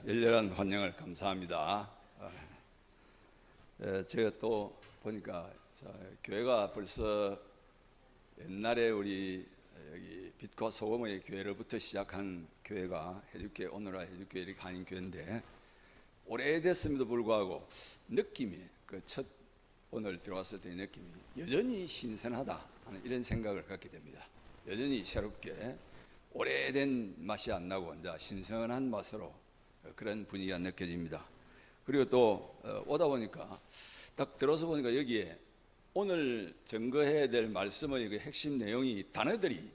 열렬한 환영을 감사합니다. 제가 또 보니까 교회가 벌써 옛날에 우리 여기 빛과 소금의 교회로부터 시작한 교회가 해주교회, 오늘날 해주교회 이렇게 하는 교회인데 오래됐음에도 불구하고 느낌이 오늘 들어왔을 때의 느낌이 여전히 신선하다 하는 이런 생각을 갖게 됩니다. 여전히 새롭게 오래된 맛이 안 나고 이제 신선한 맛으로 그런 분위기가 느껴집니다. 그리고 또 오다 보니까 딱 들어서 보니까 여기에 오늘 증거해야 될 말씀의 그 핵심 내용이 단어들이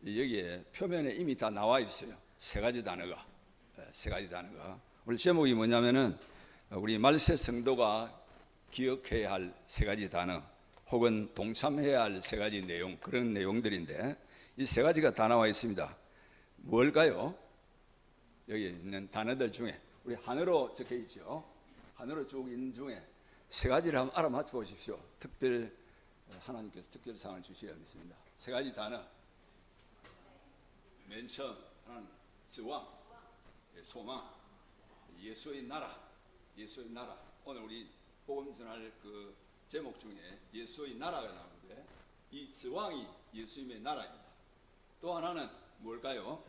여기에 표면에 이미 다 나와 있어요. 세 가지 단어가. 오늘 제목이 뭐냐면은 우리 말세 성도가 기억해야 할 세 가지 단어 혹은 동참해야 할 세 가지 내용, 그런 내용들인데 이 세 가지가 다 나와 있습니다. 뭘까요? 여기 있는 단어들 중에 우리 하늘로 적혀 있죠. 하늘로 쭉 있는 중에 세 가지를 한번 알아맞혀 보십시오. 하나님께서 특별 상을 주시겠습니다. 세 가지 단어. 맨 처음 하나는 지왕, 소망, 예수의 나라. 오늘 우리 복음 전할 그 제목 중에 예수의 나라가 나오는데 이 지왕이 예수님의 나라입니다. 또 하나는 뭘까요?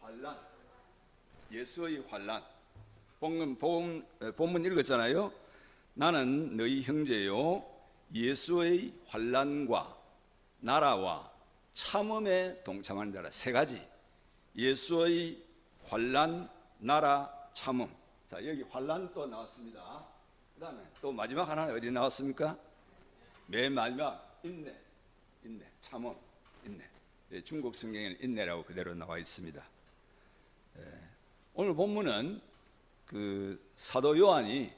환란. 예수의 환란. 본문 읽었잖아요. 나는 너희 형제요 예수의 환란과 나라와 참음에 동참하는 자라. 세 가지. 예수의 환란, 나라, 참음. 자, 여기 환란 또 나왔습니다. 그 다음에 또 마지막 하나는 어디 나왔습니까? 맨 마지막 인내, 참음, 인내. 중국 성경에는 인내라고 그대로 나와 있습니다. 오늘 본문은 그 사도 요한이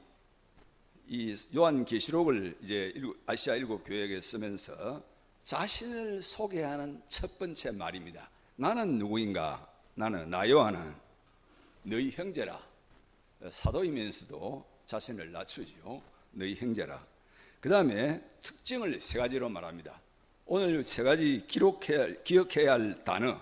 이 요한계시록을 이제 아시아 일곱 교회에게 쓰면서 자신을 소개하는 첫 번째 말입니다. 나는 누구인가? 나 요한은 너희 형제라. 사도이면서도 자신을 낮추지요. 너희 형제라. 그 다음에 특징을 세 가지로 말합니다. 오늘 세 가지 기억해야 할 단어,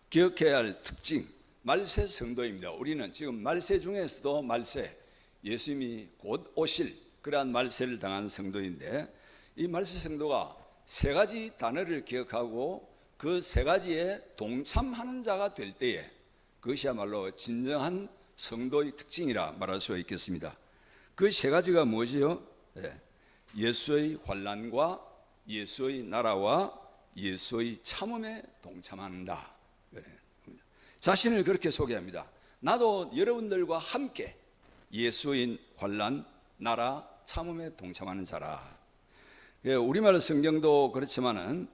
기억해야 할 특징, 말세 성도입니다. 우리는 지금 말세 중에서도 말세, 예수님이 곧 오실 그러한 말세를 당한 성도인데 이 말세 성도가 세 가지 단어를 기억하고 그 세 가지에 동참하는 자가 될 때에 그것이야말로 진정한 성도의 특징이라 말할 수 있겠습니다. 그 세 가지가 무엇이요? 예수의 환란과 예수의 나라와 예수의 참음에 동참한다. 자신을 그렇게 소개합니다. 나도 여러분들과 함께 예수의 환란, 나라, 참음에 동참하는 자라. 우리말 성경도 그렇지만은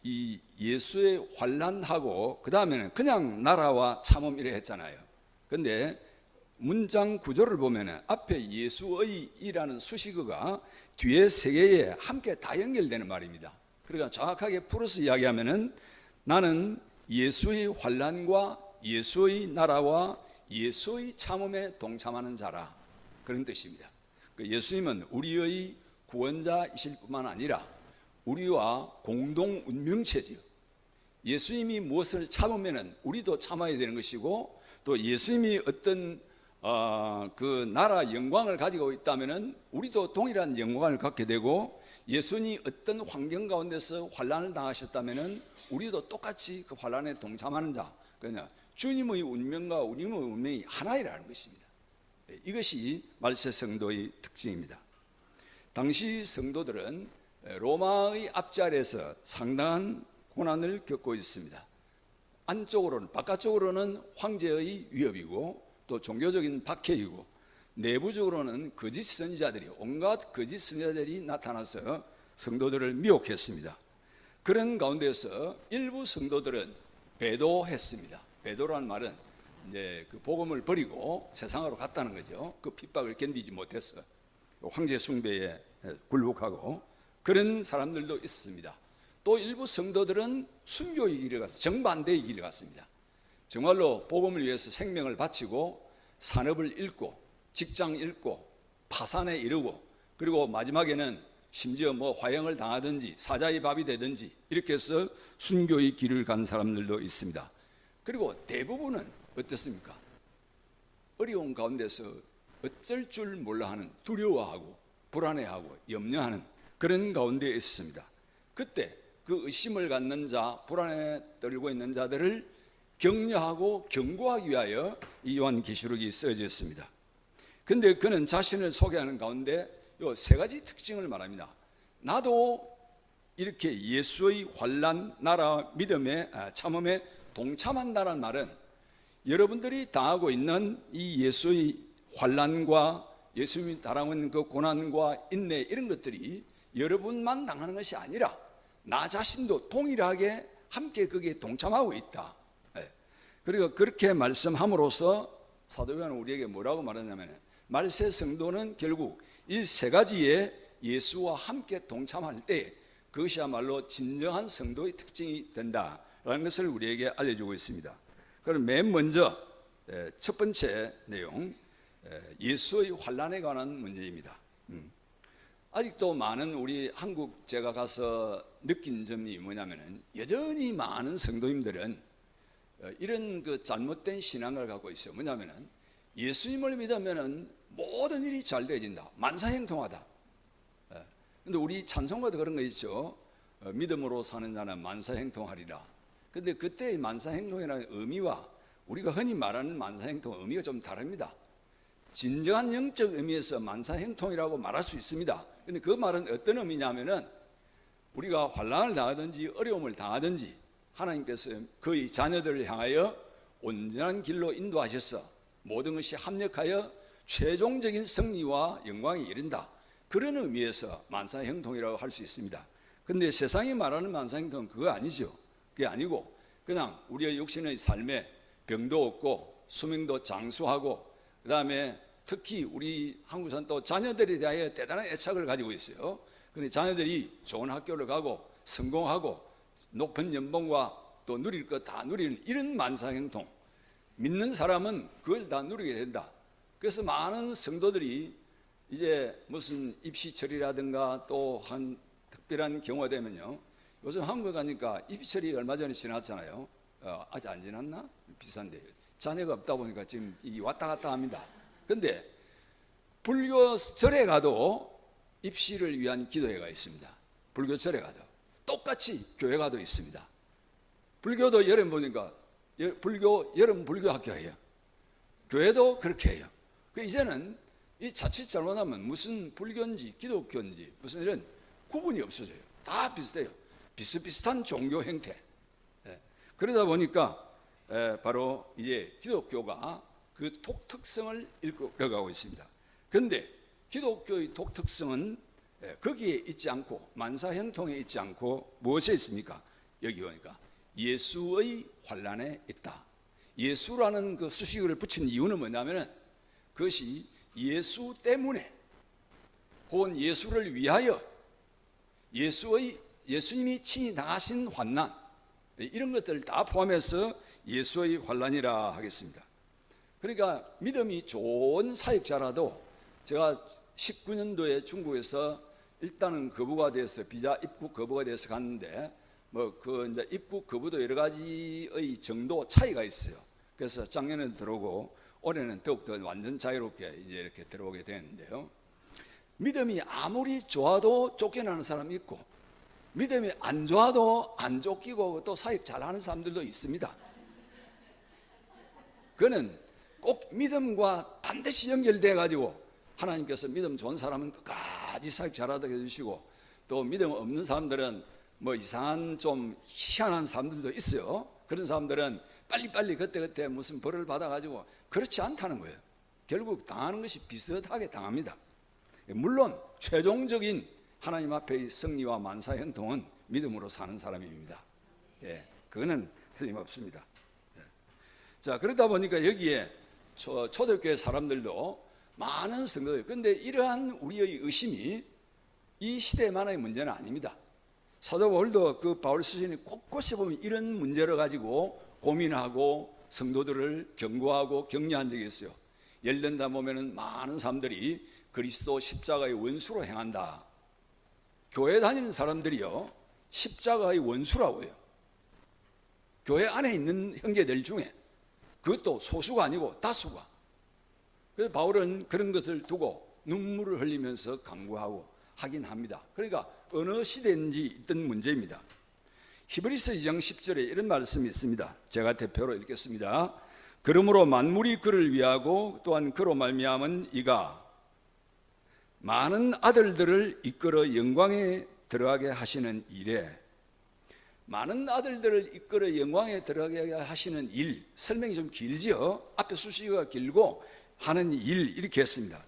이 예수의 환란하고 그 다음에는 그냥 나라와 참음 이래 했잖아요. 근데 문장 구조를 보면은 앞에 예수의이라는 수식어가 뒤에 세 개에 함께 다 연결되는 말입니다. 그러니까 정확하게 풀어서 이야기하면은 나는 예수의 환란과 예수의 나라와 예수의 참음에 동참하는 자라, 그런 뜻입니다. 예수님은 우리의 구원자이실 뿐만 아니라 우리와 공동 운명체지요. 예수님이 무엇을 참으면은 우리도 참아야 되는 것이고 또 예수님이 어떤 그 나라 영광을 가지고 있다면은 우리도 동일한 영광을 갖게 되고 예수님이 어떤 환경 가운데서 환란을 당하셨다면은 우리도 똑같이 그 환란에 동참하는 자. 그러나 주님의 운명과 우리의 운명이 하나이라는 것입니다. 이것이 말세 성도의 특징입니다. 당시 성도들은 로마의 앞자리에서 상당한 고난을 겪고 있습니다. 안쪽으로는, 바깥쪽으로는 황제의 위협이고 또 종교적인 박해이고 내부적으로는 거짓 선지자들이, 온갖 거짓 선지자들이 나타나서 성도들을 미혹했습니다. 그런 가운데서 일부 성도들은 배도했습니다. 배도라는 말은 이제 그 복음을 버리고 세상으로 갔다는 거죠. 그 핍박을 견디지 못해서 황제 숭배에 굴복하고 그런 사람들도 있습니다. 또 일부 성도들은 순교의 길을 갔습니다. 정반대의 길을 갔습니다. 정말로 복음을 위해서 생명을 바치고 산업을 잃고 직장 잃고 파산에 이르고 그리고 마지막에는 심지어 화형을 당하든지 사자의 밥이 되든지 이렇게 해서 순교의 길을 간 사람들도 있습니다. 그리고 대부분은 어떻습니까? 어려운 가운데서 어쩔 줄 몰라 하는, 두려워하고 불안해하고 염려하는 그런 가운데 있습니다. 그때 그 의심을 갖는 자, 불안에 떨고 있는 자들을 격려하고 경고하기 위하여 이 요한계시록이 쓰여졌습니다. 근데 그는 자신을 소개하는 가운데 요 세 가지 특징을 말합니다. 나도 이렇게 예수의 환난, 나라, 믿음의 참음에 동참한다는 말은 여러분들이 당하고 있는 이 예수의 환난과 예수님이 당하고 있는 그 고난과 인내, 이런 것들이 여러분만 당하는 것이 아니라 나 자신도 동일하게 함께 거기에 동참하고 있다. 그리고 그렇게 말씀함으로써 사도 요한은 우리에게 뭐라고 말하냐면, 말세 성도는 결국 이 세 가지의 예수와 함께 동참할 때 그것이야말로 진정한 성도의 특징이 된다라는 것을 우리에게 알려주고 있습니다. 그럼 맨 먼저 첫 번째 내용, 예수의 환난에 관한 문제입니다. 아직도 많은 우리 한국 제가 가서 느낀 점이 뭐냐면은, 여전히 많은 성도님들은 이런 그 잘못된 신앙을 갖고 있어요. 뭐냐면은 예수님을 믿으면은 모든 일이 잘 되어진다, 만사형통하다. 근데 우리 찬송가도 그런 거 있죠. 믿음으로 사는 자는 만사형통하리라. 근데 그때의 만사형통이라는 의미와 우리가 흔히 말하는 만사형통 의미가 좀 다릅니다. 진정한 영적 의미에서 만사형통이라고 말할 수 있습니다. 근데 그 말은 어떤 의미냐면은, 우리가 환난을 당하든지 어려움을 당하든지 하나님께서 그의 자녀들을 향하여 온전한 길로 인도하셔서 모든 것이 합력하여 최종적인 승리와 영광에 이른다, 그런 의미에서 만사형통이라고 할 수 있습니다. 그런데 세상이 말하는 만사형통은 그거 아니죠. 그게 아니고 그냥 우리의 육신의 삶에 병도 없고 수명도 장수하고, 그 다음에 특히 우리 한국 사람 또 자녀들에 대하여 대단한 애착을 가지고 있어요. 그런데 자녀들이 좋은 학교를 가고 성공하고 높은 연봉과 또 누릴 것 다 누리는 이런 만사형통, 믿는 사람은 그걸 다 누리게 된다. 그래서 많은 성도들이 이제 무슨 입시철이라든가 또 한 특별한 경우가 되면요, 요즘 한국 가니까 입시철이 얼마 전에 지났잖아요. 아직 안 지났나? 비싼데 자녀가 없다 보니까 지금 이 왔다 갔다 합니다. 근데 불교절에 가도 입시를 위한 기도회가 있습니다. 불교절에 가도 똑같이 교회 가도 있습니다. 불교도 여름 보니까 여름 불교 학교예요. 교회도 그렇게 해요. 이제는 이 자칫 잘못하면 무슨 불교인지 기독교인지 무슨 이런 구분이 없어져요. 다 비슷해요. 비슷비슷한 종교 형태. 그러다 보니까 바로 이제 기독교가 그 독특성을 잃어가고 있습니다. 그런데 기독교의 독특성은 거기에 있지 않고, 만사형통에 있지 않고 무엇에 있습니까? 여기 보니까 예수의 환난에 있다. 예수라는 그 수식어를 붙인 이유는 뭐냐면은, 그것이 예수 때문에, 혹은 예수를 위하여 예수님이 친히 당하신 환난, 이런 것들을 다 포함해서 예수의 환난이라 하겠습니다. 그러니까 믿음이 좋은 사역자라도, 제가 19년도에 중국에서 일단은 거부가 돼서 비자 입국 거부가 돼서 갔는데, 뭐 그 이제 입국 거부도 여러 가지의 정도 차이가 있어요. 그래서 작년에는 들어오고 올해는 더욱더 완전 자유롭게 이제 이렇게 들어오게 되는데요. 믿음이 아무리 좋아도 쫓겨나는 사람이 있고, 믿음이 안 좋아도 안 쫓기고 또 사역 잘하는 사람들도 있습니다. 그는 꼭 믿음과 반드시 연결돼 가지고 하나님께서 믿음 좋은 사람은 끝까지 사역 잘하도록 해주시고, 또 믿음 없는 사람들은 뭐 이상한 좀 희한한 사람들도 있어요. 그런 사람들은 빨리빨리 그때그때 무슨 벌을 받아가지고, 그렇지 않다는 거예요. 결국 당하는 것이 비슷하게 당합니다. 물론 최종적인 하나님 앞의 승리와 만사형통은 믿음으로 사는 사람입니다. 그거는 틀림없습니다. 자, 그러다 보니까 여기에 초대교회 사람들도 많은 성도들, 그런데 이러한 우리의 의심이 이 시대만의 문제는 아닙니다. 사도 바울도 그 바울 서신이 곳곳에 보면 이런 문제를 가지고 고민하고 성도들을 경고하고 격려한 적이 있어요. 예를 든다 보면은 많은 사람들이 그리스도 십자가의 원수로 행한다. 교회 다니는 사람들이요, 십자가의 원수라고요. 교회 안에 있는 형제들 중에, 그것도 소수가 아니고 다수가. 그래서 바울은 그런 것을 두고 눈물을 흘리면서 강구하고 하긴 합니다. 그러니까 어느 시대인지 있던 문제입니다. 히브리서 2장 10절에 이런 말씀이 있습니다. 제가 대표로 읽겠습니다. 그러므로 만물이 그를 위하고 또한 그로 말미암은 이가 많은 아들들을 이끌어 영광에 들어가게 하시는 일에, 많은 아들들을 이끌어 영광에 들어가게 하시는 일, 설명이 좀 길지요. 앞에 수식어가 길고 하는 일, 이렇게 했습니다.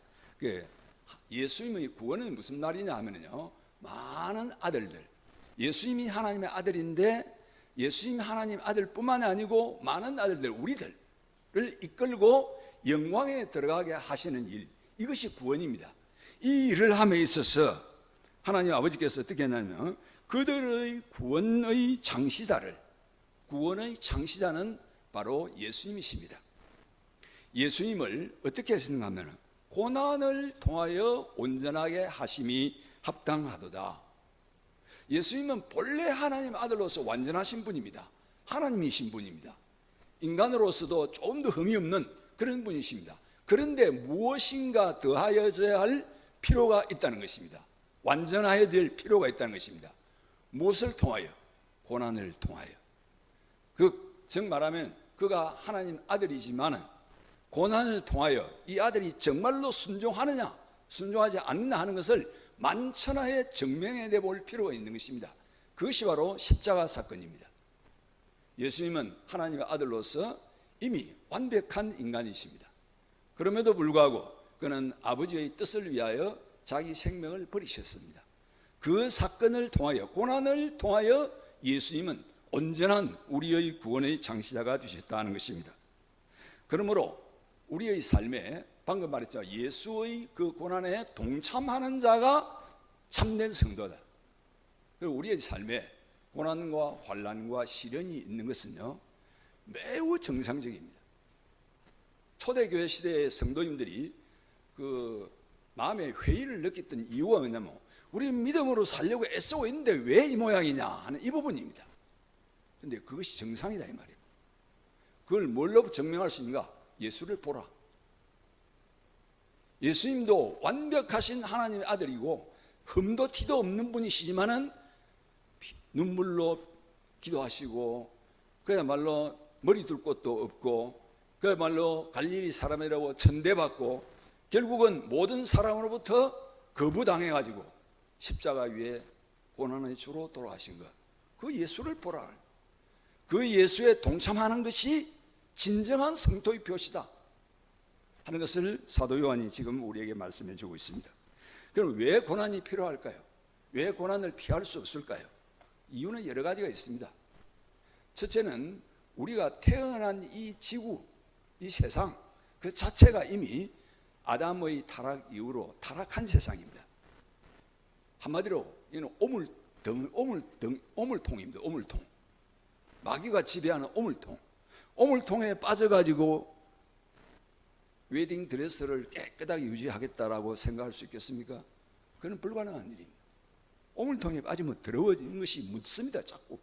예수님의 구원은 무슨 말이냐 하면요, 많은 아들들, 예수님이 하나님의 아들인데 예수님이 하나님 아들뿐만 아니고 많은 아들들, 우리들을 이끌고 영광에 들어가게 하시는 일, 이것이 구원입니다. 이 일을 함에 있어서 하나님 아버지께서 어떻게 했냐면 그들의 구원의 창시자를, 구원의 창시자는 바로 예수님이십니다. 예수님을 어떻게 하시는가 하면 고난을 통하여 온전하게 하심이 합당하도다. 예수님은 본래 하나님 아들로서 완전하신 분입니다. 하나님이신 분입니다. 인간으로서도 조금 더 흠이 없는 그런 분이십니다. 그런데 무엇인가 더하여져야 할 필요가 있다는 것입니다. 완전하여야 될 필요가 있다는 것입니다. 무엇을 통하여? 고난을 통하여. 즉 말하면 그가 하나님 아들이지만은 고난을 통하여 이 아들이 정말로 순종하느냐 순종하지 않느냐 하는 것을 만천하에 증명해 볼 필요가 있는 것입니다. 그것이 바로 십자가 사건입니다. 예수님은 하나님의 아들로서 이미 완벽한 인간이십니다. 그럼에도 불구하고 그는 아버지의 뜻을 위하여 자기 생명을 버리셨습니다. 그 사건을 통하여, 고난을 통하여 예수님은 온전한 우리의 구원의 창시자가 되셨다는 것입니다. 그러므로 우리의 삶에 방금 말했죠, 예수의 그 고난에 동참하는 자가 참된 성도다. 그리고 우리의 삶에 고난과 환난과 시련이 있는 것은요 매우 정상적입니다. 초대교회 시대의 성도님들이 그 마음의 회의를 느꼈던 이유가 뭐냐면 우리 믿음으로 살려고 애쓰고 있는데 왜 이 모양이냐 하는 이 부분입니다. 그런데 그것이 정상이다 이 말이에요. 그걸 뭘로 증명할 수 있는가? 예수를 보라. 예수님도 완벽하신 하나님의 아들이고 흠도 티도 없는 분이시지만은 눈물로 기도하시고 그야말로 머리 둘 곳도 없고 그야말로 갈릴리 사람이라고 천대받고 결국은 모든 사람으로부터 거부당해가지고 십자가 위에 고난의 주로 돌아가신 것, 그 예수를 보라. 그 예수에 동참하는 것이 진정한 성도의 표시다 하는 것을 사도 요한이 지금 우리에게 말씀해 주고 있습니다. 그럼 왜 고난이 필요할까요? 왜 고난을 피할 수 없을까요? 이유는 여러 가지가 있습니다. 첫째는 우리가 태어난 이 지구, 이 세상 그 자체가 이미 아담의 타락 이후로 타락한 세상입니다. 한마디로 이는 오물통입니다. 오물통. 마귀가 지배하는 오물통. 오물통에 빠져가지고 웨딩 드레스를 깨끗하게 유지하겠다라고 생각할 수 있겠습니까? 그건 불가능한 일입니다. 오물통에 빠지면 더러워지는 것이 묻습니다. 자꾸.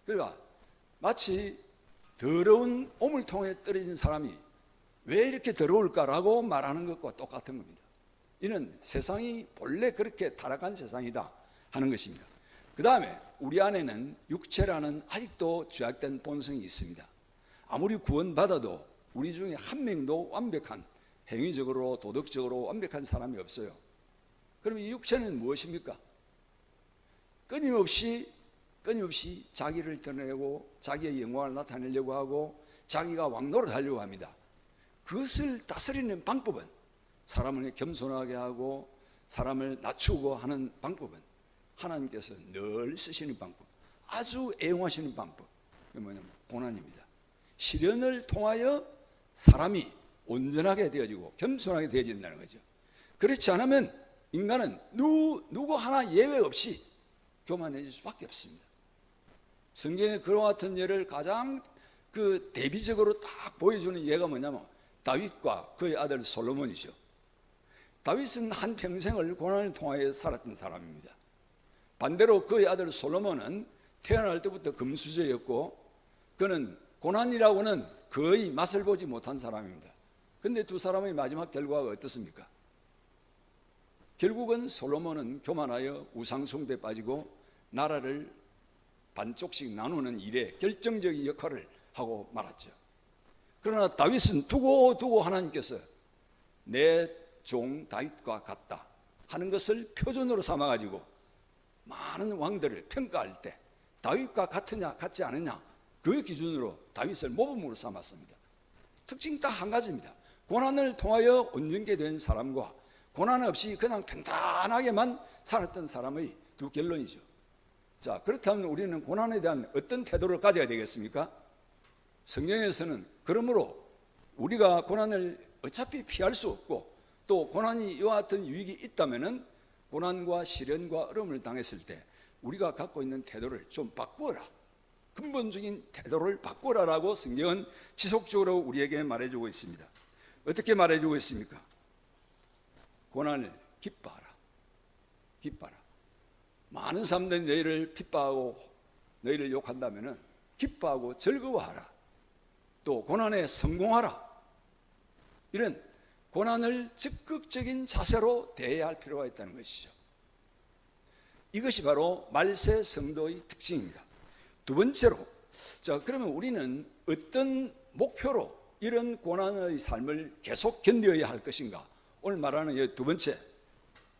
그러니까 마치 더러운 오물통에 떨어진 사람이 왜 이렇게 더러울까라고 말하는 것과 똑같은 겁니다. 이는 세상이 본래 그렇게 타락한 세상이다 하는 것입니다. 그 다음에 우리 안에는 육체라는 아직도 죄악된 본성이 있습니다. 아무리 구원받아도 우리 중에 한 명도 완벽한, 행위적으로 도덕적으로 완벽한 사람이 없어요. 그럼 이 육체는 무엇입니까? 끊임없이 자기를 드러내고 자기의 영광을 나타내려고 하고 자기가 왕노릇 하려고 합니다. 그것을 다스리는 방법은, 사람을 겸손하게 하고 사람을 낮추고 하는 방법은 하나님께서 늘 쓰시는 방법, 아주 애용하시는 방법, 그게 뭐냐면 고난입니다. 시련을 통하여 사람이 온전하게 되어지고 겸손하게 되어진다는 거죠. 그렇지 않으면 인간은 누구 하나 예외 없이 교만해질 수밖에 없습니다. 성경에 그와 같은 예를 가장 대비적으로 딱 보여주는 예가 뭐냐면 다윗과 그의 아들 솔로몬이죠. 다윗은 한 평생을 고난을 통하여 살았던 사람입니다. 반대로 그의 아들 솔로몬은 태어날 때부터 금수저였고 그는 고난이라고는 거의 맛을 보지 못한 사람입니다. 근데 두 사람의 마지막 결과가 어떻습니까? 결국은 솔로몬은 교만하여 우상숭배에 빠지고 나라를 반쪽씩 나누는 일에 결정적인 역할을 하고 말았죠. 그러나 다윗은 두고 하나님께서 내 종 다윗과 같다 하는 것을 표준으로 삼아가지고 많은 왕들을 평가할 때 다윗과 같으냐 같지 않느냐 그 기준으로 다윗을 모범으로 삼았습니다. 특징 딱 한 가지입니다. 고난을 통하여 온전케 된 사람과 고난 없이 그냥 평탄하게만 살았던 사람의 두 결론이죠. 자, 그렇다면 우리는 고난에 대한 어떤 태도를 가져야 되겠습니까? 성경에서는 그러므로 우리가 고난을 어차피 피할 수 없고 또 고난이 이와 같은 유익이 있다면은 고난과 시련과 어려움을 당했을 때 우리가 갖고 있는 태도를 좀 바꾸어라. 근본적인 태도를 바꾸라라고 성경은 지속적으로 우리에게 말해주고 있습니다. 어떻게 말해주고 있습니까? 고난을 기뻐하라. 기뻐하라. 많은 사람들이 너희를 핍박하고 너희를 욕한다면은 기뻐하고 즐거워하라. 또 고난에 성공하라. 이런 고난을 적극적인 자세로 대해야 할 필요가 있다는 것이죠. 이것이 바로 말세 성도의 특징입니다. 두 번째로, 자, 그러면 우리는 어떤 목표로 이런 고난의 삶을 계속 견뎌야 할 것인가? 오늘 말하는 두 번째,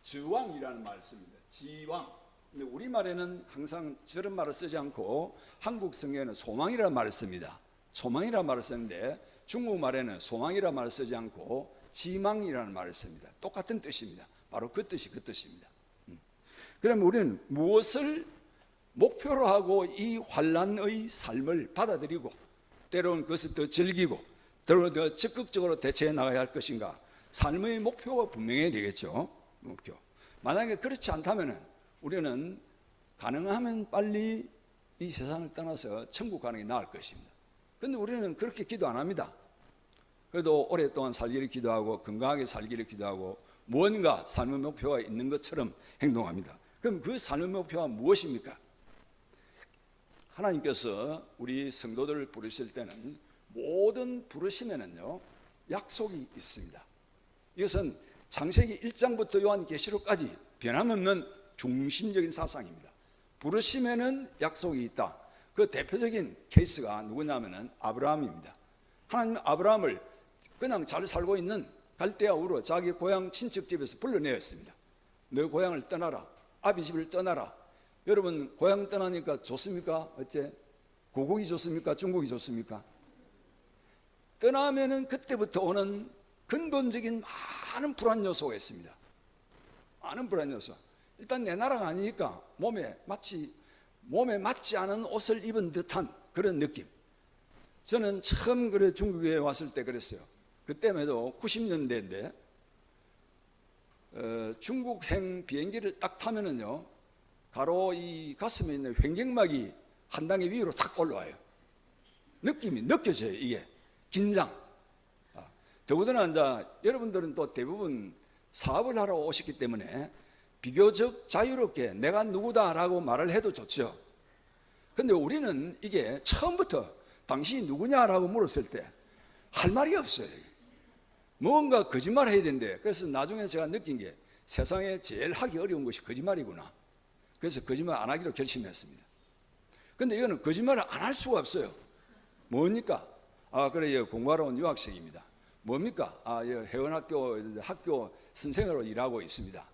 지왕이라는 말을 씁니다. 지왕. 근데 우리말에는 항상 저런 말을 쓰지 않고 한국 성경에는 소망이라는 말을 씁니다. 소망이라는 말을 쓰는데 중국말에는 소망이라는 말을 쓰지 않고 지망이라는 말을 씁니다. 똑같은 뜻입니다. 바로 그 뜻입니다. 그러면 우리는 무엇을 목표로 하고 이 환난의 삶을 받아들이고 때로는 그것을 더 즐기고 때로는 더 적극적으로 대처해 나가야 할 것인가? 삶의 목표가 분명해야 되겠죠. 목표. 만약에 그렇지 않다면 우리는 가능하면 빨리 이 세상을 떠나서 천국 가는 게 나을 것입니다. 그런데 우리는 그렇게 기도 안 합니다. 그래도 오랫동안 살기를 기도하고 건강하게 살기를 기도하고 무언가 삶의 목표가 있는 것처럼 행동합니다. 그럼 그 삶의 목표가 무엇입니까? 하나님께서 우리 성도들을 부르실 때는 모든 부르심에는요 약속이 있습니다. 이것은 창세기 1장부터 요한계시록까지 변함없는 중심적인 사상입니다. 부르심에는 약속이 있다. 그 대표적인 케이스가 누구냐면은 아브라함입니다. 하나님은 아브라함을 그냥 잘 살고 있는 갈대아 우르 자기 고향 친척집에서 불러내었습니다. 너 고향을 떠나라. 아비 집을 떠나라. 여러분 고향 떠나니까 좋습니까? 어째? 고국이 좋습니까? 중국이 좋습니까? 떠나면은 그때부터 오는 근본적인 많은 불안 요소가 있습니다. 많은 불안 요소. 일단 내 나라가 아니니까 몸에 맞지 않은 옷을 입은 듯한 그런 느낌. 저는 처음 중국에 왔을 때 그랬어요. 그때에도 90년대인데 중국행 비행기를 딱 타면은요 가로 이 가슴에 있는 횡격막이 한 단계 위로 탁 올라와요. 느낌이 느껴져요. 이게 긴장. 더구나 이제 여러분들은 또 대부분 사업을 하러 오셨기 때문에 비교적 자유롭게 내가 누구다라고 말을 해도 좋죠. 근데 우리는 이게 처음부터 당신이 누구냐라고 물었을 때 할 말이 없어요. 뭔가 거짓말 해야 된대. 그래서 나중에 제가 느낀 게 세상에 제일 하기 어려운 것이 거짓말이구나. 그래서 거짓말 안 하기로 결심했습니다. 근데 이거는 거짓말을 안 할 수가 없어요. 뭡니까? 그래, 공부하러 온 유학생입니다. 뭡니까? 학교 선생으로 일하고 있습니다.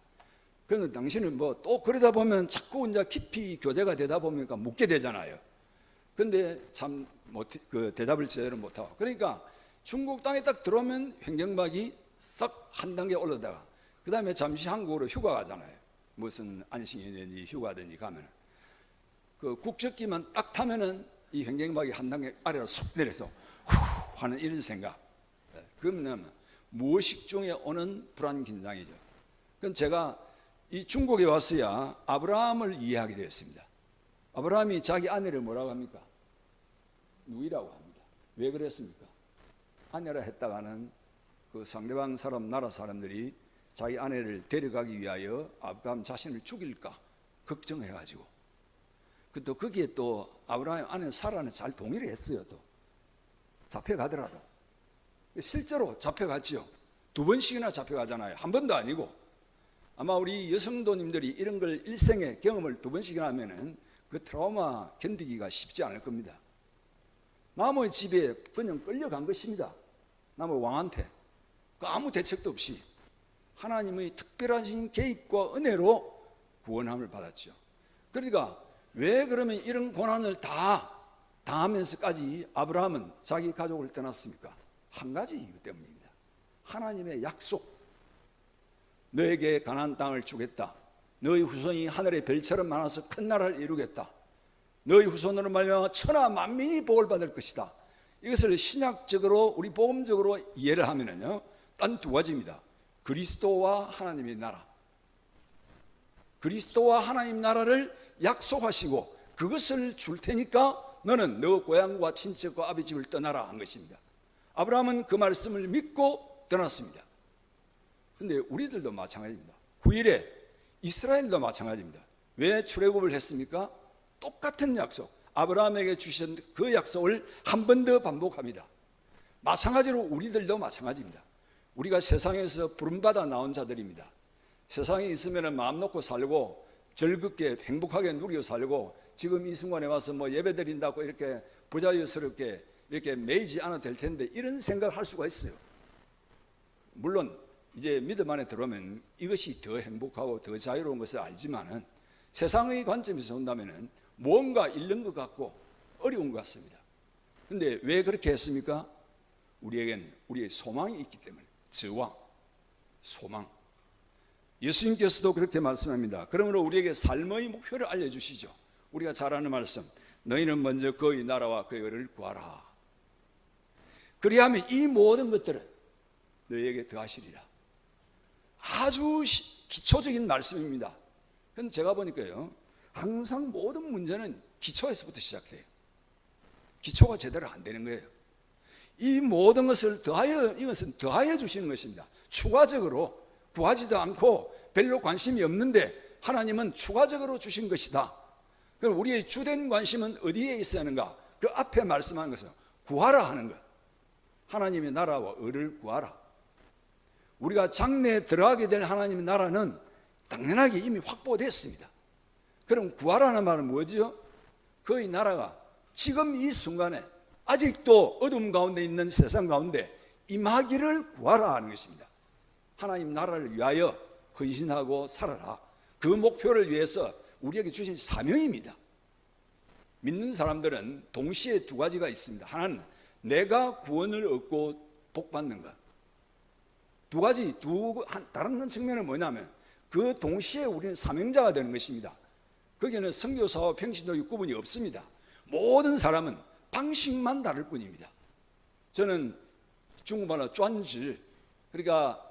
그런데 당신은 또 그러다 보면 자꾸 이제 깊이 교제가 되다 보니까 묻게 되잖아요. 근데 참 대답을 제대로 못하고. 그러니까 중국 땅에 딱 들어오면 횡격막이 싹 한 단계 올라다가 그 다음에 잠시 한국으로 휴가 가잖아요. 무슨 안식이든지 휴가든지 가면은 그 국적기만 딱 타면은 이 횡격막이 한 단계 아래로 쏙 내려서 후 하는 이런 생각. 그러면 무의식 중에 오는 불안 긴장이죠. 그럼 제가 이 중국에 왔어야 아브라함을 이해하게 되었습니다. 아브라함이 자기 아내를 뭐라고 합니까? 누이라고 합니다. 왜 그랬습니까? 아내라 했다가는 그 상대방 나라 사람들이 자기 아내를 데려가기 위하여 아브라함 자신을 죽일까 걱정해가지고 또 거기에 또 아브라함 아내 사라는 잘 동의를 했어요. 또 잡혀가더라도 실제로 잡혀갔지요. 2번씩이나 잡혀가잖아요. 한 번도 아니고. 아마 우리 여성도님들이 이런 걸 일생에 경험을 2번씩이나 하면은 그 트라우마 견디기가 쉽지 않을 겁니다. 남의 집에 그냥 끌려간 것입니다. 남의 왕한테. 아무 대책도 없이 하나님의 특별하신 개입과 은혜로 구원함을 받았죠. 그러니까 왜 그러면 이런 고난을 다 당하면서까지 아브라함은 자기 가족을 떠났습니까? 한 가지 이유 때문입니다. 하나님의 약속. 너에게 가나안 땅을 주겠다. 너희 후손이 하늘의 별처럼 많아서 큰 나라를 이루겠다. 너희 후손으로 말미암아 천하 만민이 복을 받을 것이다. 이것을 신약적으로 우리 복음적으로 이해를 하면은요, 단 2가지입니다. 그리스도와 하나님의 나라. 그리스도와 하나님 나라를 약속하시고 그것을 줄 테니까 너는 너 고향과 친척과 아비 집을 떠나라 한 것입니다. 아브라함은 그 말씀을 믿고 떠났습니다. 그런데 우리들도 마찬가지입니다. 9일에 이스라엘도 마찬가지입니다. 왜 출애굽을 했습니까? 똑같은 약속, 아브라함에게 주신 그 약속을 한 번 더 반복합니다. 마찬가지로 우리들도 마찬가지입니다. 우리가 세상에서 부름받아 나온 자들입니다. 세상에 있으면 마음 놓고 살고 즐겁게 행복하게 누리고 살고 지금 이 순간에 와서 뭐 예배 드린다고 이렇게 부자유스럽게 이렇게 매이지 않아도 될 텐데 이런 생각을 할 수가 있어요. 물론 이제 믿음 안에 들어오면 이것이 더 행복하고 더 자유로운 것을 알지만은 세상의 관점에서 본다면은 뭔가 잃는 것 같고 어려운 것 같습니다. 그런데 왜 그렇게 했습니까? 우리에겐 우리의 소망이 있기 때문에. 저와 소망. 예수님께서도 그렇게 말씀합니다. 그러므로 우리에게 삶의 목표를 알려주시죠. 우리가 잘 아는 말씀, 너희는 먼저 그의 나라와 그의 의를 구하라. 그리하면 이 모든 것들은 너희에게 더하시리라. 아주 기초적인 말씀입니다. 그런데 제가 보니까요, 항상 모든 문제는 기초에서부터 시작돼요. 기초가 제대로 안 되는 거예요. 이 모든 것을 더하여, 이것은 더하여 주시는 것입니다. 추가적으로 구하지도 않고 별로 관심이 없는데 하나님은 추가적으로 주신 것이다. 그럼 우리의 주된 관심은 어디에 있어야 하는가? 그 앞에 말씀하는 것은 구하라 하는 것. 하나님의 나라와 의를 구하라. 우리가 장래에 들어가게 될 하나님의 나라는 당연하게 이미 확보됐습니다. 그럼 구하라는 말은 뭐죠? 그의 나라가 지금 이 순간에 아직도 어둠 가운데 있는 세상 가운데 임하기를 구하라 하는 것입니다. 하나님 나라를 위하여 헌신하고 살아라. 그 목표를 위해서 우리에게 주신 사명입니다. 믿는 사람들은 동시에 2가지가 있습니다. 하나는 내가 구원을 얻고 복받는 것. 2가지, 다른 측면은 뭐냐면 그 동시에 우리는 사명자가 되는 것입니다. 거기에는 선교사와 평신도의 구분이 없습니다. 모든 사람은 방식만 다를 뿐입니다. 저는 중국말로 쫀지, 그러니까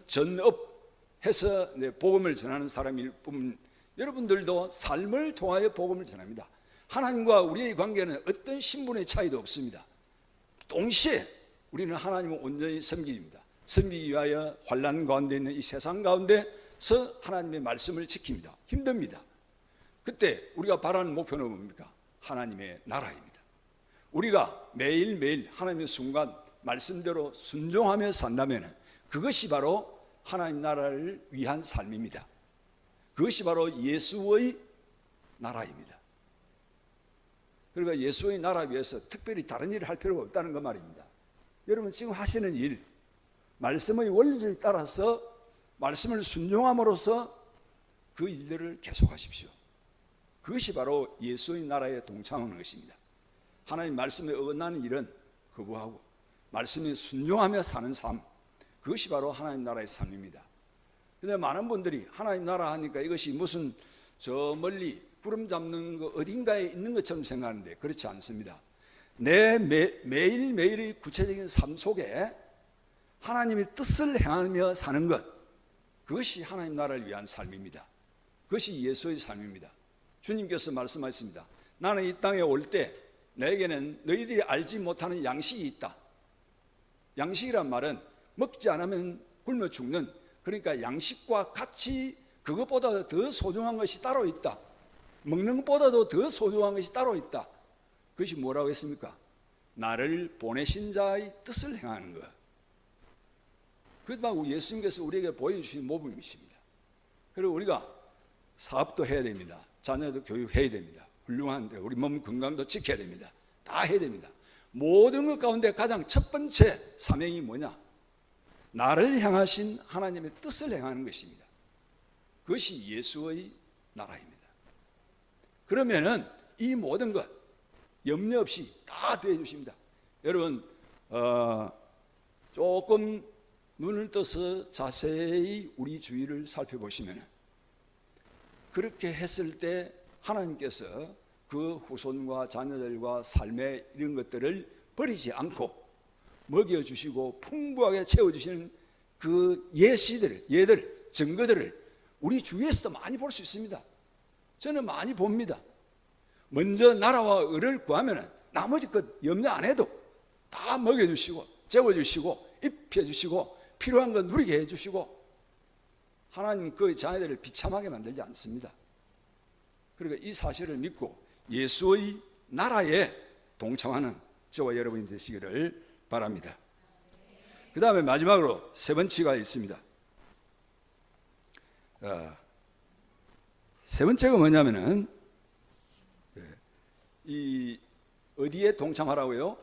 전업해서 복음을 전하는 사람일 뿐, 여러분들도 삶을 통하여 복음을 전합니다. 하나님과 우리의 관계는 어떤 신분의 차이도 없습니다. 동시에 우리는 하나님을 온전히 섬깁니다. 섬기기 위하여 환난 가운데 있는 이 세상 가운데서 하나님의 말씀을 지킵니다. 힘듭니다. 그때 우리가 바라는 목표는 뭡니까? 하나님의 나라입니다. 우리가 매일매일 하나님의 순간 말씀대로 순종하며 산다면 그것이 바로 하나님 나라를 위한 삶입니다. 그것이 바로 예수의 나라입니다. 그러니까 예수의 나라 위해서 특별히 다른 일을 할 필요가 없다는 그 말입니다. 여러분 지금 하시는 일, 말씀의 원리를 따라서 말씀을 순종함으로써 그 일들을 계속하십시오. 그것이 바로 예수의 나라에 동참하는 것입니다. 하나님 말씀에 어긋나는 일은 거부하고 말씀에 순종하며 사는 삶, 그것이 바로 하나님 나라의 삶입니다. 그런데 많은 분들이 하나님 나라 하니까 이것이 무슨 저 멀리 구름 잡는 거 어딘가에 있는 것처럼 생각하는데 그렇지 않습니다. 내 매일매일의 구체적인 삶 속에 하나님의 뜻을 행하며 사는 것, 그것이 하나님 나라를 위한 삶입니다. 그것이 예수의 삶입니다. 주님께서 말씀하셨습니다. 나는 이 땅에 올 때 너에게는 너희들이 알지 못하는 양식이 있다. 양식이란 말은 먹지 않으면 굶어 죽는, 그러니까 양식과 같이 그것보다 더 소중한 것이 따로 있다. 먹는 것보다도 더 소중한 것이 따로 있다. 그것이 뭐라고 했습니까? 나를 보내신 자의 뜻을 행하는 것. 그것만 예수님께서 우리에게 보여주신 모범이십니다. 그리고 우리가 사업도 해야 됩니다. 자녀도 교육해야 됩니다. 훌륭한데 우리 몸 건강도 지켜야 됩니다. 다 해야 됩니다. 모든 것 가운데 가장 첫 번째 사명이 뭐냐? 나를 향하신 하나님의 뜻을 행하는 것입니다. 그것이 예수의 나라입니다. 그러면은 이 모든 것 염려 없이 다 되어 주십니다. 여러분 조금 눈을 떠서 자세히 우리 주위를 살펴보시면 그렇게 했을 때 하나님께서 그 후손과 자녀들과 삶의 이런 것들을 버리지 않고 먹여주시고 풍부하게 채워주시는 그 예들, 증거들을 우리 주위에서도 많이 볼 수 있습니다. 저는 많이 봅니다. 먼저 나라와 의를 구하면 나머지 것 염려 안 해도 다 먹여주시고 재워주시고 입혀주시고 필요한 거 누리게 해주시고 하나님 그 자녀들을 비참하게 만들지 않습니다. 그러니까 이 사실을 믿고 예수의 나라에 동참하는 저와 여러분이 되시기를 바랍니다. 그 다음에 마지막으로 세 번째가 있습니다. 세 번째가 뭐냐면은 이 어디에 동참하라고요?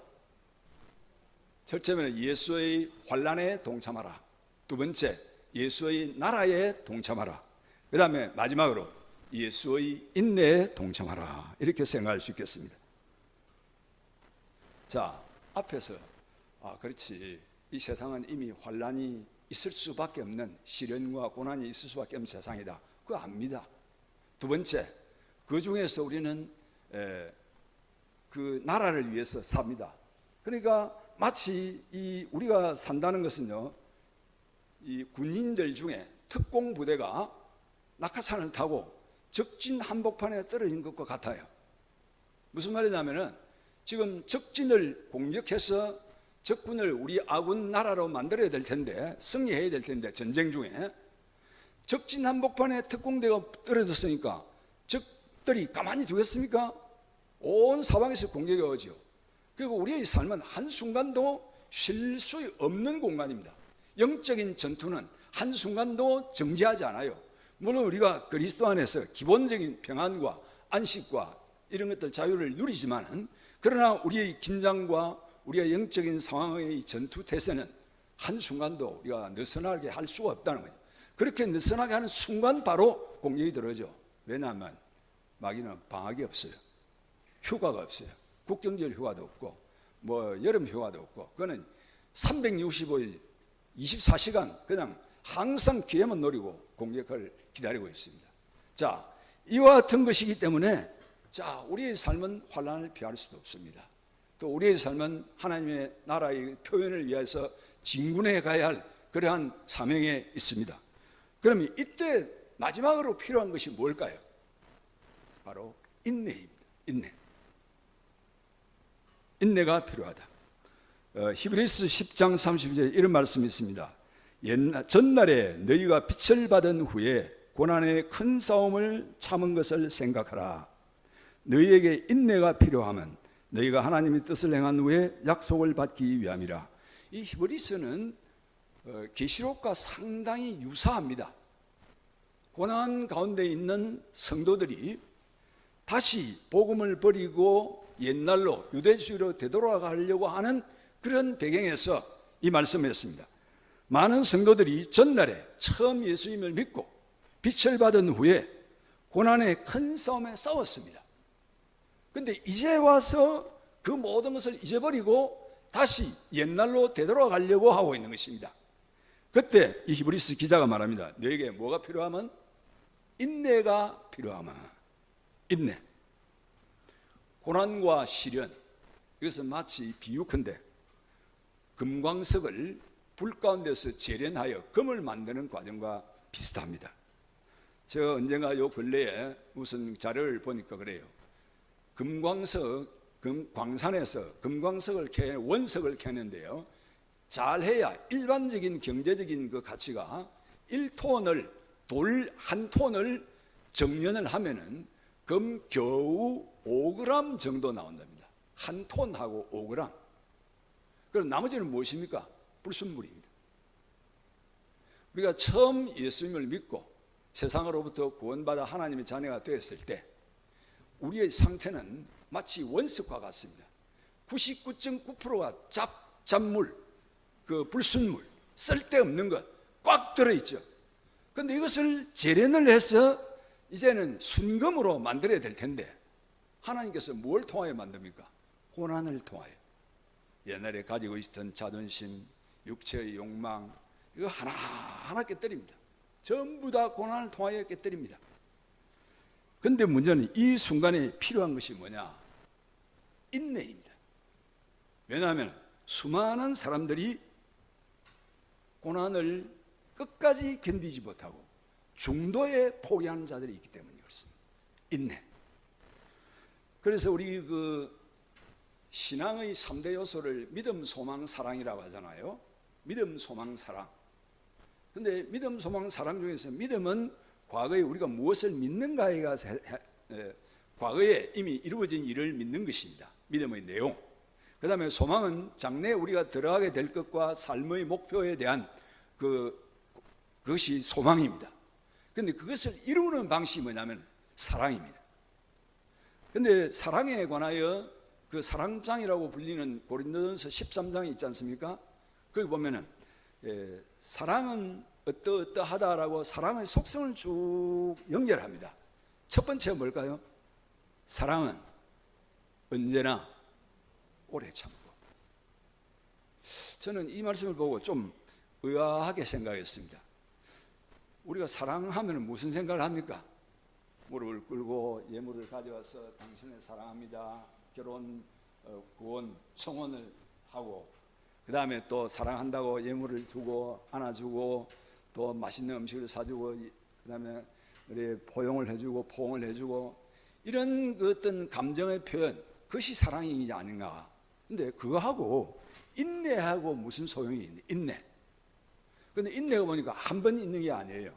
첫째는 예수의 환난에 동참하라. 두 번째, 예수의 나라에 동참하라. 그 다음에 마지막으로 예수의 인내에 동참하라. 이렇게 생각할 수 있겠습니다. 자, 앞에서 그렇지, 이 세상은 이미 환난이 있을 수밖에 없는, 시련과 고난이 있을 수밖에 없는 세상이다. 그거 압니다. 두 번째, 그 중에서 우리는 그 나라를 위해서 삽니다. 그러니까 마치 이 우리가 산다는 것은요, 이 군인들 중에 특공 부대가 낙하산을 타고 적진 한복판에 떨어진 것과 같아요. 무슨 말이냐면은 지금 적진을 공격해서 적군을 우리 아군 나라로 만들어야 될 텐데, 승리해야 될 텐데, 전쟁 중에 적진 한복판에 특공대가 떨어졌으니까 적들이 가만히 두겠습니까? 온 사방에서 공격이 오죠. 그리고 우리의 삶은 한순간도 쉴 수 없는 공간입니다. 영적인 전투는 한순간도 정지하지 않아요. 물론 우리가 그리스도 안에서 기본적인 평안과 안식과 이런 것들 자유를 누리지만, 그러나 우리의 긴장과 우리의 영적인 상황의 전투 태세는 한순간도 우리가 느슨하게 할 수가 없다는 거죠. 그렇게 느슨하게 하는 순간 바로 공격이 들어오죠. 왜냐하면 마귀는 방학이 없어요. 휴가가 없어요. 국경절 휴가도 없고 뭐 여름 휴가도 없고, 그거는 365일 24시간 그냥 항상 기회만 노리고 공격을 기다리고 있습니다. 자, 이와 같은 것이기 때문에 자, 우리의 삶은 환난을 피할 수도 없습니다. 또 우리의 삶은 하나님의 나라의 표현을 위해서 진군해 가야 할 그러한 사명에 있습니다. 그러면 이때 마지막으로 필요한 것이 뭘까요? 바로 인내입니다. 인내가 필요하다. 히브리서 10장 30절에 이런 말씀이 있습니다. 전날에 너희가 빛을 받은 후에 고난의 큰 싸움을 참은 것을 생각하라. 너희에게 인내가 필요하면 너희가 하나님의 뜻을 행한 후에 약속을 받기 위함이라. 이 히브리서는 계시록과 상당히 유사합니다. 고난 가운데 있는 성도들이 다시 복음을 버리고 옛날로 유대주의로 되돌아가려고 하는 그런 배경에서 이 말씀을 했습니다. 많은 성도들이 전날에 처음 예수님을 믿고 빛을 받은 후에 고난의 큰 싸움에 싸웠습니다. 그런데 이제 와서 그 모든 것을 잊어버리고 다시 옛날로 되돌아가려고 하고 있는 것입니다. 그때 이 히브리서 기자가 말합니다. 너에게 뭐가 필요하면? 인내가 필요하면. 인내. 고난과 시련, 이것은 마치 비유컨대 금광석을 불 가운데서 재련하여 금을 만드는 과정과 비슷합니다. 제가 언젠가 요 근래에 무슨 자료를 보니까 그래요. 광산에서 금광석을 원석을 캐는데요, 잘해야 일반적인 경제적인 그 가치가 1톤을, 돌 한 톤을 정련을 하면은 금 겨우 5g 정도 나온답니다. 한 톤하고 5g. 그럼 나머지는 무엇입니까? 불순물입니다. 우리가 처음 예수님을 믿고 세상으로부터 구원받아 하나님의 자녀가 되었을 때 우리의 상태는 마치 원석과 같습니다. 99.9%가 잡물, 그 불순물, 쓸데없는 것 꽉 들어있죠. 그런데 이것을 재련을 해서 이제는 순금으로 만들어야 될 텐데 하나님께서 뭘 통하여 만듭니까? 고난을 통하여. 옛날에 가지고 있었던 자존심, 육체의 욕망, 이거 하나하나 깨뜨립니다. 전부 다 고난을 통하여 깨뜨립니다. 그런데 문제는 이 순간에 필요한 것이 뭐냐? 인내입니다. 왜냐하면 수많은 사람들이 고난을 끝까지 견디지 못하고 중도에 포기하는 자들이 있기 때문에 그렇습니다. 인내. 그래서 우리 그 신앙의 3대 요소를 믿음, 소망, 사랑이라고 하잖아요. 믿음, 소망, 사랑. 근데 믿음, 소망, 사랑 중에서 믿음은 과거에 우리가 무엇을 믿는가에 가서 과거에 이미 이루어진 일을 믿는 것입니다. 믿음의 내용. 그 다음에 소망은 장래에 우리가 들어가게 될 것과 삶의 목표에 대한 그것이 소망입니다. 그런데 그것을 이루는 방식이 뭐냐면 사랑입니다. 그런데 사랑에 관하여 그 사랑장이라고 불리는 고린도전서 13장이 있지 않습니까? 거기 보면은 사랑은 어떠하다라고 사랑의 속성을 쭉 연결합니다. 첫 번째가 뭘까요? 사랑은 언제나 오래 참고. 저는 이 말씀을 보고 좀 의아하게 생각했습니다. 우리가 사랑하면 무슨 생각을 합니까? 무릎을 꿇고 예물을 가져와서 당신을 사랑합니다. 결혼, 구원, 청혼을 하고 그 다음에 또 사랑한다고 예물을 주고 안아주고 또 맛있는 음식을 사주고 그 다음에 우리 포용을 해주고 포옹을 해주고 이런 그 어떤 감정의 표현, 그것이 사랑이 아닌가. 근데 그거하고 인내하고 무슨 소용이 있냐? 인내. 근데 인내가 보니까 한 번 있는 게 아니에요.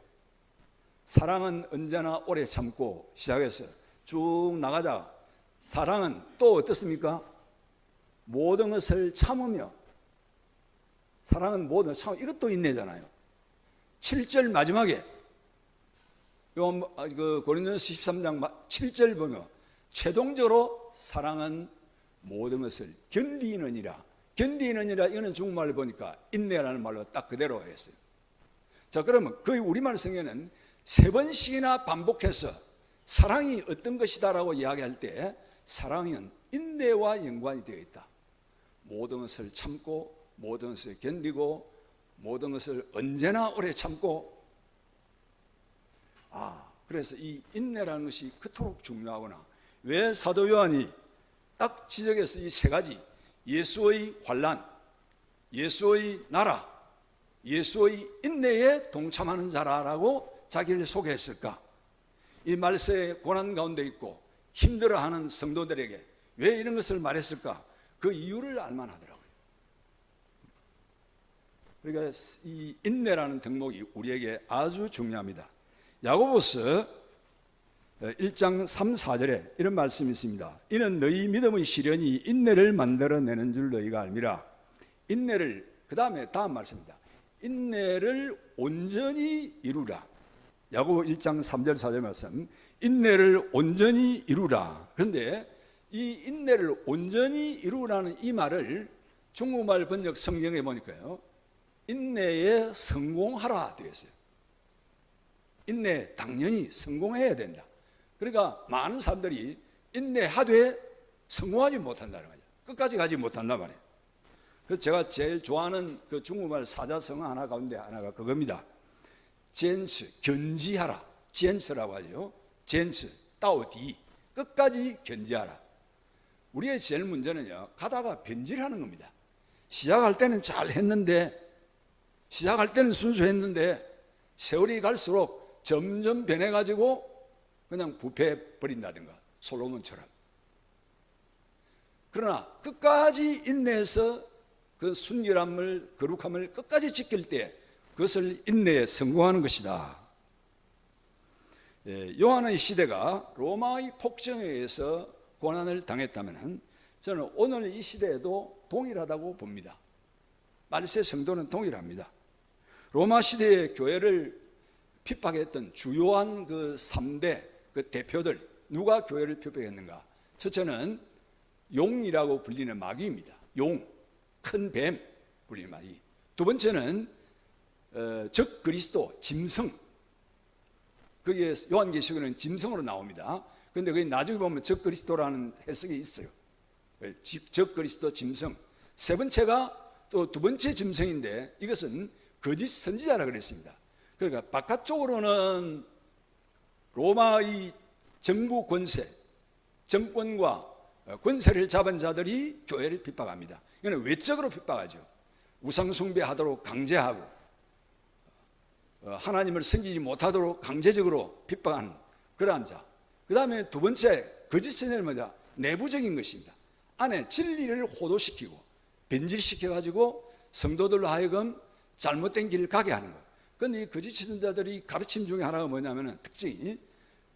사랑은 언제나 오래 참고 시작해서 쭉 나가다가 사랑은 또 어떻습니까? 모든 것을 참으며. 사랑은 모든 것을 참으며. 이것도 인내잖아요. 7절 마지막에 고린도전서 13장 7절 보면 최종적으로 사랑은 모든 것을 견디느니라. 견디느니라 이거는 중국말을 보니까 인내라는 말로 딱 그대로 했어요. 자, 그러면 거의 우리말 성경에는 3번씩이나 반복해서 사랑이 어떤 것이다라고 이야기할 때 사랑은 인내와 연관이 되어 있다. 모든 것을 참고 모든 것을 견디고 모든 것을 언제나 오래 참고. 그래서 이 인내라는 것이 그토록 중요하구나. 왜 사도 요한이 딱 지적해서 이 3가지 예수의 환난, 예수의 나라, 예수의 인내에 동참하는 자라고 자기를 소개했을까? 이 말세의 고난 가운데 있고 힘들어하는 성도들에게 왜 이런 것을 말했을까? 그 이유를 알만하더라고요. 그러니까 이 인내라는 덕목이 우리에게 아주 중요합니다. 야고보서 1장 3, 4절에 이런 말씀이 있습니다. 이는 너희 믿음의 시련이 인내를 만들어내는 줄 너희가 알미라. 인내를, 그 다음에 다음 말씀입니다. 인내를 온전히 이루라. 야고보 1장 3절 4절 말씀, 인내를 온전히 이루라. 그런데 이 인내를 온전히 이루라는 이 말을 중국말 번역 성경에 보니까요, 인내에 성공하라 되어 있어요. 인내 당연히 성공해야 된다. 그러니까 많은 사람들이 인내하되 성공하지 못한다는 거죠. 끝까지 가지 못한단 말이에요. 그래서 제가 제일 좋아하는 그 중국말 사자성 하나 가운데 하나가 그겁니다. 젠츠, 견지하라. 젠츠라고 하죠. 젠츠, 따오디, 끝까지 견지하라. 우리의 제일 문제는요, 가다가 변질하는 겁니다. 시작할 때는 잘 했는데, 시작할 때는 순수했는데 세월이 갈수록 점점 변해가지고 그냥 부패해버린다든가, 솔로몬처럼. 그러나 끝까지 인내해서 그 순결함을, 거룩함을 끝까지 지킬 때 그것을 인내에 성공하는 것이다. 요한의 시대가 로마의 폭정에 의해서 고난을 당했다면 저는 오늘 이 시대에도 동일하다고 봅니다. 말세 성도는 동일합니다. 로마 시대의 교회를 핍박했던 주요한 그 3대 그 대표들, 누가 교회를 핍박했는가? 첫째는 용이라고 불리는 마귀입니다. 용, 큰 뱀 불리는 마귀. 두 번째는 적 그리스도, 짐승. 거기에 요한계시록에는 짐승으로 나옵니다. 그런데 거기 나중에 보면 적 그리스도라는 해석이 있어요. 적 그리스도, 짐승. 세 번째가 또 두 번째 짐승인데 이것은 거짓 선지자라 그랬습니다. 그러니까 바깥쪽으로는 로마의 정부 권세, 정권과 권세를 잡은 자들이 교회를 핍박합니다. 이거는 외적으로 핍박하죠. 우상숭배하도록 강제하고 하나님을 섬기지 못하도록 강제적으로 핍박하는 그러한 자. 그 다음에 두 번째 거짓 선지자는 뭐냐? 내부적인 것입니다. 안에 진리를 호도시키고 변질시켜가지고 성도들로 하여금 잘못된 길을 가게 하는 것. 그런데 이 거짓 선지자들이 가르침 중에 하나가 뭐냐면 특징이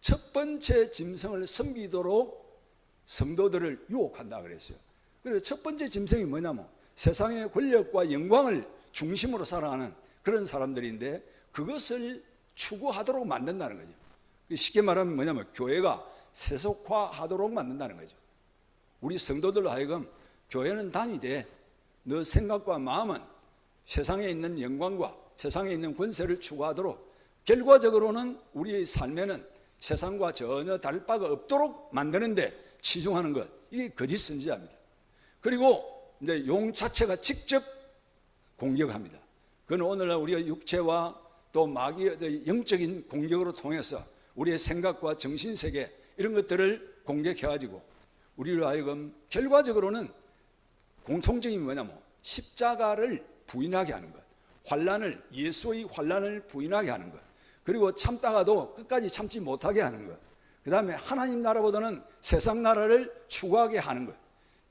첫 번째 짐승을 섬기도록 성도들을 유혹한다 그랬어요. 그래서 첫 번째 짐승이 뭐냐면 세상의 권력과 영광을 중심으로 살아가는 그런 사람들인데 그것을 추구하도록 만든다는 거죠. 쉽게 말하면 뭐냐면 교회가 세속화하도록 만든다는 거죠. 우리 성도들로 하여금 교회는 다니되 너 생각과 마음은 세상에 있는 영광과 세상에 있는 권세를 추구하도록 결과적으로는 우리의 삶에는 세상과 전혀 다를 바가 없도록 만드는데 치중하는 것, 이게 거짓 선지자입니다. 그리고 이제 용 자체가 직접 공격합니다. 그건 오늘날 우리가 육체와 또 마귀의 영적인 공격으로 통해서 우리의 생각과 정신세계 이런 것들을 공격해가지고 우리로 하여금 결과적으로는 공통점이 뭐냐면 십자가를 부인하게 하는 것, 예수의 환난을 부인하게 하는 것, 그리고 참다가도 끝까지 참지 못하게 하는 것, 그 다음에 하나님 나라보다는 세상 나라를 추구하게 하는 것.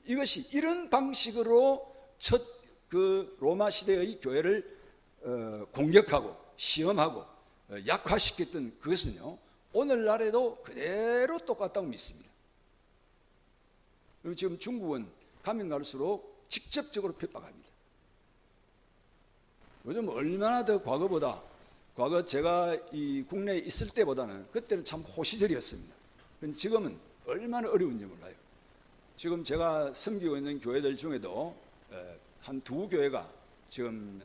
이것이 이런 방식으로 첫 그 로마 시대의 교회를 공격하고 시험하고 약화시켰던 그것은요 오늘날에도 그대로 똑같다고 믿습니다. 그리고 지금 중국은 가면 갈수록 직접적으로 핍박합니다. 요즘 얼마나 더 과거 제가 이 국내에 있을 때보다는 그때는 참 호시절이었습니다. 지금은 얼마나 어려운지 몰라요. 지금 제가 섬기고 있는 교회들 중에도 한 두 교회가 지금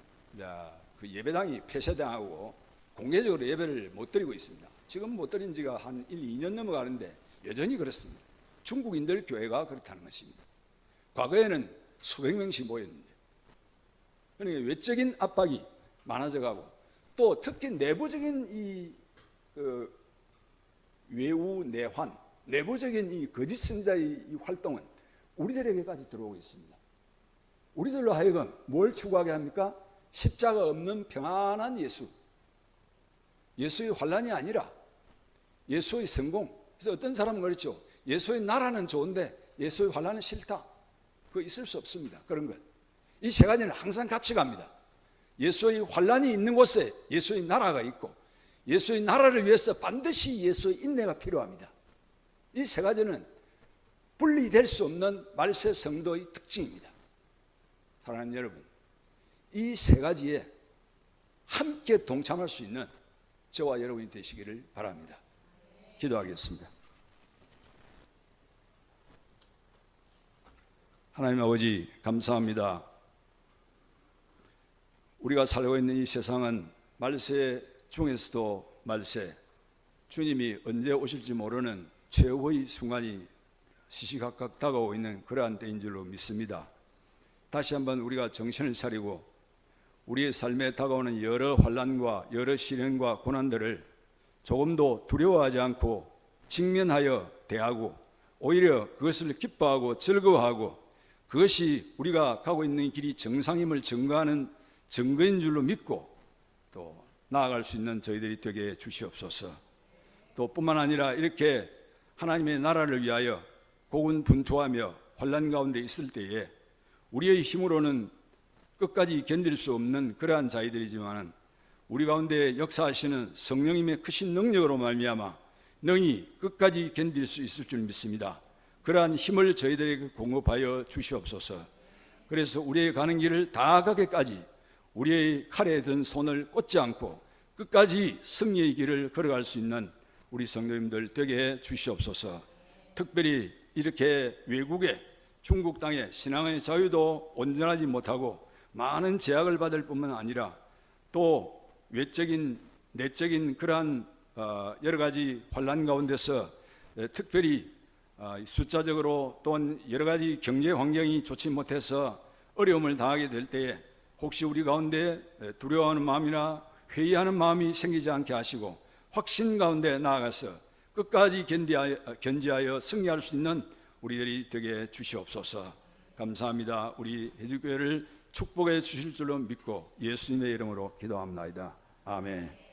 그 예배당이 폐쇄당하고 공개적으로 예배를 못 드리고 있습니다. 지금 못 드린 지가 한 1, 2년 넘어가는데 여전히 그렇습니다. 중국인들 교회가 그렇다는 것입니다. 과거에는 수백 명씩 모였는데, 그러니까 외적인 압박이 많아져가고 또 특히 내부적인 그 외우 내환, 내부적인 이 거짓 선지자의 이 활동은 우리들에게까지 들어오고 있습니다. 우리들로 하여금 뭘 추구하게 합니까? 십자가 없는 평안한 예수, 예수의 환난이 아니라 예수의 성공. 그래서 어떤 사람은 그렇죠. 예수의 나라는 좋은데 예수의 환난은 싫다. 그거 있을 수 없습니다. 그런 것. 이 세 가지는 항상 같이 갑니다. 예수의 환난이 있는 곳에 예수의 나라가 있고 예수의 나라를 위해서 반드시 예수의 인내가 필요합니다. 이 세 가지는 분리될 수 없는 말세 성도의 특징입니다. 사랑하는 여러분, 이 세 가지에 함께 동참할 수 있는 저와 여러분이 되시기를 바랍니다. 기도하겠습니다. 하나님 아버지 감사합니다. 우리가 살고 있는 이 세상은 말세 중에서도 말세, 주님이 언제 오실지 모르는 최후의 순간이 시시각각 다가오고 있는 그러한 때인 줄로 믿습니다. 다시 한번 우리가 정신을 차리고 우리의 삶에 다가오는 여러 환난과 여러 시련과 고난들을 조금도 두려워하지 않고 직면하여 대하고 오히려 그것을 기뻐하고 즐거워하고 그것이 우리가 가고 있는 길이 정상임을 증거하는 증거인 줄로 믿고 또 나아갈 수 있는 저희들이 되게 주시옵소서. 또 뿐만 아니라 이렇게 하나님의 나라를 위하여 고군분투하며 환난 가운데 있을 때에 우리의 힘으로는 끝까지 견딜 수 없는 그러한 자들이지만 우리 가운데 역사하시는 성령님의 크신 능력으로 말미암아 능히 끝까지 견딜 수 있을 줄 믿습니다. 그러한 힘을 저희들에게 공급하여 주시옵소서. 그래서 우리의 가는 길을 다 가게까지 우리의 칼에 든 손을 꽂지 않고 끝까지 승리의 길을 걸어갈 수 있는 우리 성도님들 되게 해 주시옵소서. 특별히 이렇게 외국에 중국 땅에 신앙의 자유도 온전하지 못하고 많은 제약을 받을 뿐만 아니라 또 외적인 내적인 그러한 여러 가지 환란 가운데서 특별히 숫자적으로 또는 여러 가지 경제 환경이 좋지 못해서 어려움을 당하게 될 때에 혹시 우리 가운데 두려워하는 마음이나 회의하는 마음이 생기지 않게 하시고 확신 가운데 나아가서 끝까지 견지하여 승리할 수 있는 우리들이 되게 주시옵소서. 감사합니다. 우리 해주교회를 축복해 주실 줄로 믿고 예수님의 이름으로 기도합니다. 아멘.